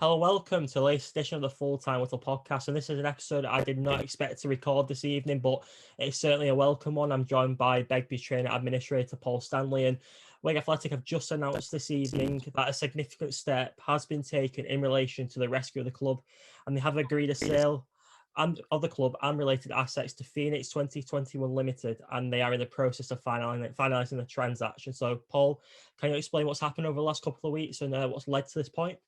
Hello, welcome to the latest edition of the Full Time Whittle podcast. And this is an episode I did not expect to record this evening, but it's certainly a welcome one. I'm joined by Begbies Traynor administrator Paul Stanley, and Wigan Athletic have just announced this evening that a significant step has been taken in relation to the rescue of the club, and they have agreed a sale of the club and related assets to Phoenix 2021 Limited, and they are in the process of finalising the transaction. So, Paul, can you explain what's happened over the last couple of weeks and what's led to this point?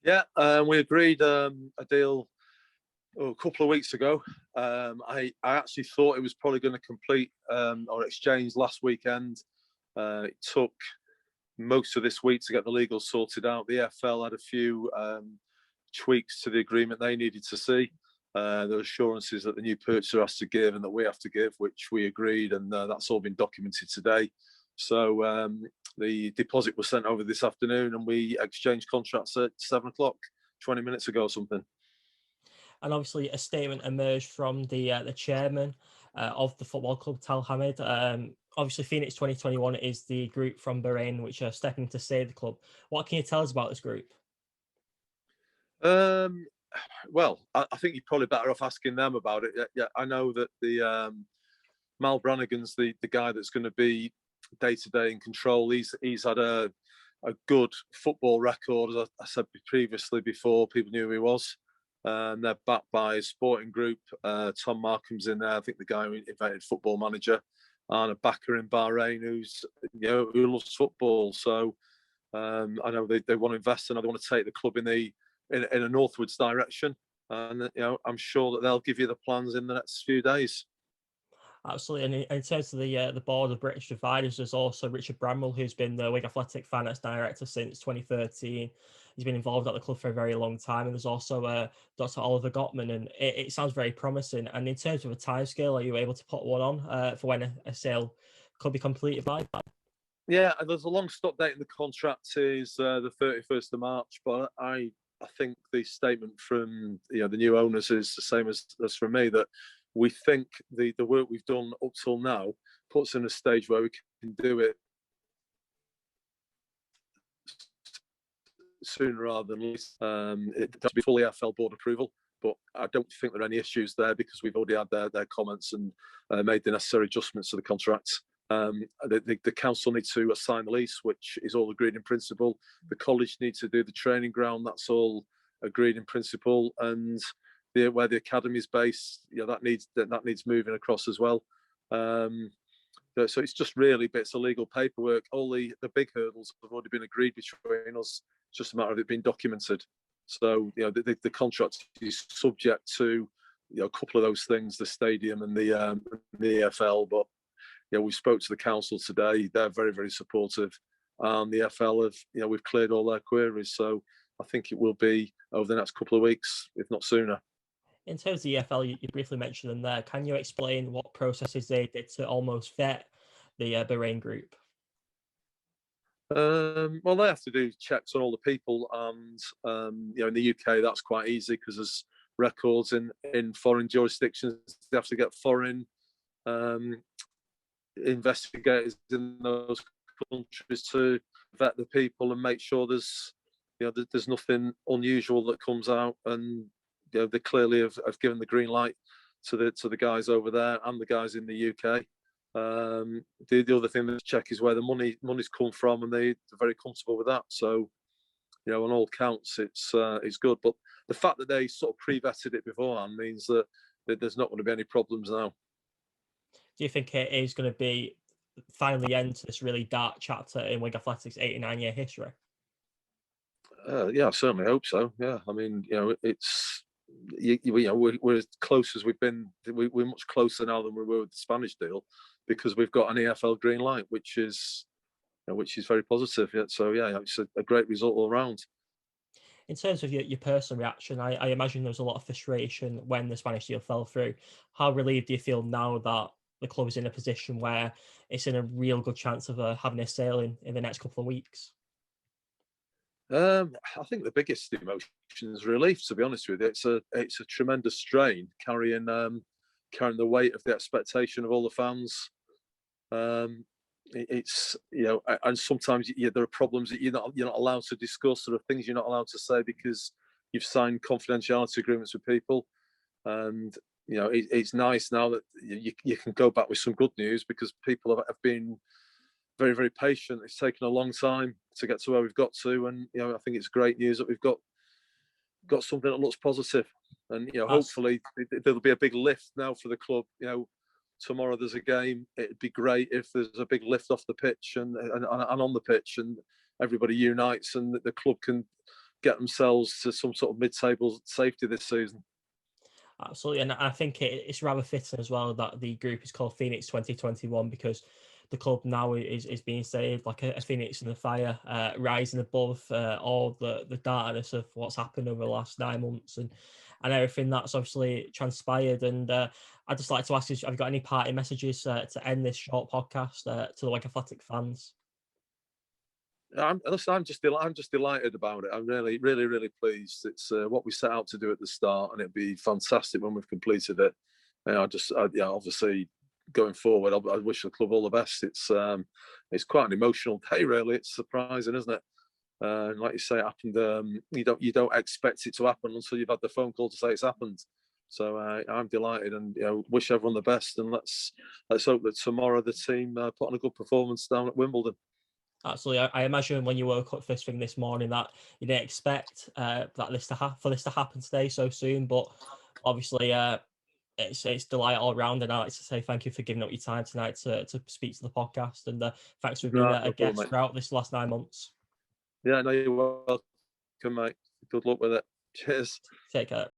Yeah, we agreed a deal a couple of weeks ago. I actually thought it was probably going to complete or exchange last weekend. It took most of this week to get the legal sorted out. The EFL had a few tweaks to the agreement they needed to see. There were assurances that the new purchaser has to give and that we have to give, which we agreed, and that's all been documented today. So the deposit was sent over this afternoon, and we exchanged contracts at 7 o'clock, 20 minutes ago or something. And obviously, a statement emerged from the chairman of the football club, Tal Hamid. Obviously, Phoenix 2021 is the group from Bahrain which are stepping to save the club. What can you tell us about this group? Well, I think you're probably better off asking them about it. Yeah, I know that the Mal Brannigan's the guy that's going to be day-to-day in control. He's had a good football record, as I said previously before people knew who he was. They're backed by a sporting group. Tom Markham's in there, I think the guy who invented Football Manager, and a backer in Bahrain who loves football. So I know they want to invest, and they want to take the club in a northwards direction. And I'm sure that they'll give you the plans in the next few days. Absolutely. And in terms of the board of British Dividers, there's also Richard Bramwell, who's been the Wigan Athletic finance director since 2013. He's been involved at the club for a very long time. And there's also Dr. Oliver Gottman, and it sounds very promising. And in terms of a timescale, are you able to put one on for when a sale could be completed by? Yeah, there's a long stop date in the contract is the 31st of March, but I think the statement from the new owners is the same as for me, that we think the work we've done up till now puts in a stage where we can do it sooner rather than later. It has to be full EFL board approval, but I don't think there are any issues there because we've already had their comments and made the necessary adjustments to the contract. The council needs to assign the lease, which is all agreed in principle. The college needs to do the training ground, that's all agreed in principle, and where the academy is based, that needs moving across as well. So it's just really bits of legal paperwork. All the big hurdles have already been agreed between us. It's just a matter of it being documented. So the contract is subject to a couple of those things, the stadium and the EFL. But we spoke to the council today. They're very, very supportive. The EFL have we've cleared all their queries. So I think it will be over the next couple of weeks, if not sooner. In terms of the EFL, you briefly mentioned them there. Can you explain what processes they did to almost vet the Bahrain group? Well, they have to do checks on all the people, and in the UK that's quite easy because there's records in foreign jurisdictions. They have to get foreign investigators in those countries to vet the people and make sure there's nothing unusual that comes out, and they clearly have given the green light to the guys over there and the guys in the UK. The other thing to check is where the money's come from, and they're very comfortable with that. So, on all counts, it's good. But the fact that they sort of pre-vetted it beforehand means that there's not going to be any problems now. Do you think it is going to be finally the end to this really dark chapter in Wigan Athletic's 89-year history? Yeah, I certainly hope so. Yeah, I mean, it's we're as close as we've been. We're much closer now than we were with the Spanish deal because we've got an EFL green light, which is very positive. Yeah, so yeah, it's a great result all round. In terms of your personal reaction, I imagine there was a lot of frustration when the Spanish deal fell through. How relieved do you feel now that the club is in a position where it's in a real good chance of having a sale in the next couple of weeks? I think the biggest emotion is relief. To be honest with you, it's a tremendous strain carrying the weight of the expectation of all the fans. it's and sometimes there are problems that you're not allowed to discuss. There are things you're not allowed to say because you've signed confidentiality agreements with people, and it's nice now that you can go back with some good news because people have been very, very patient. It's taken a long time to get to where we've got to, and I think it's great news that we've got something that looks positive, and hopefully there'll be a big lift now for the club. Tomorrow there's a game. It'd be great if there's a big lift off the pitch and on the pitch, and everybody unites, and the club can get themselves to some sort of mid-table safety this season. Absolutely, and I think it's rather fitting as well that the group is called Phoenix 2021 because the club now is being saved like a phoenix in the fire, rising above all the darkness of what's happened over the last 9 months and everything that's obviously transpired. And I'd just like to ask you, have you got any parting messages to end this short podcast to the Wigan Athletic fans? I'm just delighted about it. I'm really, really, really pleased. It's what we set out to do at the start, and it'd be fantastic when we've completed it. Obviously, going forward, I wish the club all the best. It's quite an emotional day, really. It's surprising, isn't it? And like you say, it happened. You don't expect it to happen until you've had the phone call to say it's happened. So I'm delighted, and wish everyone the best. And let's hope that tomorrow the team put on a good performance down at Wimbledon. Absolutely. I imagine when you woke up first thing this morning that you didn't expect for this to happen today so soon, but obviously it's delight all around, and I'd like to say thank you for giving up your time tonight to speak to the podcast, and thanks for being a guest Problem, throughout this last 9 months. Yeah, no, you're welcome, mate. Good luck with it. Cheers. Take care.